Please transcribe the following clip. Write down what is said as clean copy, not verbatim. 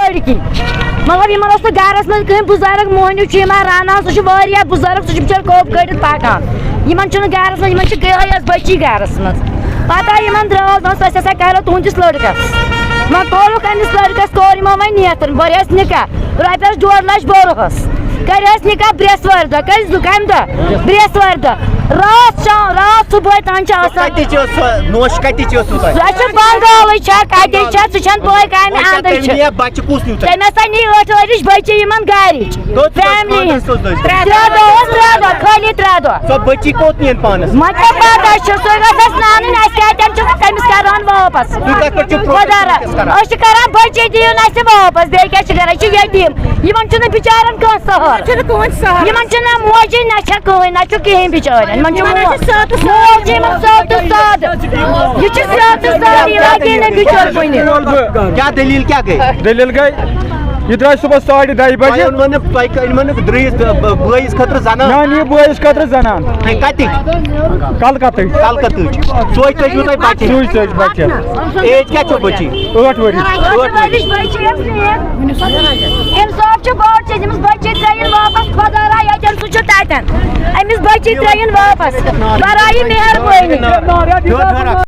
لڑکی مطلب یمن اوس گرس مز کہیں بزرگ مہنیو چھ یمن رانان سہ چھ واریاہ بزرگ سہ چھ بچار کوپ کڑت پکان یمن چھنہ گرس مز یمن چھ گٔیے بچی گرس مز پتہ یمن درٛاو دوٚپُس أسۍ ہسا کرو تُہنٛدِس لڑکس وۄنۍ کوٚرُکھ أمِس لڑکس کوٚر یِمو وۄنۍ نیتن بٔرہس نکاح رۄپیس 2 لچھ بوٚرہس کرہس نکاح برٛیسوارِ دۄہ کمہِ دۄہ برٛیسوارِ دۄہ رات صبح تان چھ آسان نوش کتِچ ٲسوٕ تۄہہِ سۄ چھِ بنگالٕچ چھا کتِچ چھا سُہ چھنہٕ پاے کامہِ اندٕچ چھِ بچہِ کُس نیوٗ تۄہہِ تٔمۍ ہسا نی 8 ؤرِش بچی یمن گرِچ فیملی ہٕنٛز 3 دۄہ خٲلی 3 دۄہ سۄ بچی کوٚت نِیَن پانس مطلب پتہ چھُ سُہ گژھِ اسہِ نانٕنۍ اسہِ کتٮ۪ن چھُ تٔمِس کران واپس خۄدا أسۍ چھِ کران بچی دِیُن اسہِ واپس بیٚیہِ کیاہ چھِ کران یہِ چھِ یتیٖم یمن چھُنہٕ بِچارن کانٛہہ سہارٕ یمن چھُنہٕ موجی نہ چھےٚ کٕہٕنۍ نہ چھُ کِہیٖنۍ بِچارٮ۪ن یمن چھُ موج یمن سادٕ سادٕ یہِ چھِ سادٕ سادٕ یہِ لگی نہٕ بِچور کُنہِ کیا دلیل کیا گئی دلیل گئی یہ درائے صبح 10:30 بجے بٲیِس خٲطرٕ زنان میں نی بٲیِس خٲطرٕ زنان کتِچ کلکتٕچ کلکتٕچ سۄے تٔجوٕ تۄہہِ بچہِ سُے تٔج بچس ایج کیٛاہ چھو بچی 8 ؤرِش أمۍ صٲب چھُ بوٚڑ چیٖز أمِس بچی ترٛٲیِن واپس خۄدا راے ییٚتٮ۪ن سُہ چھُ تتٮ۪ن أمِس بچی ترٛٲیِن واپس برایہِ مہربٲنی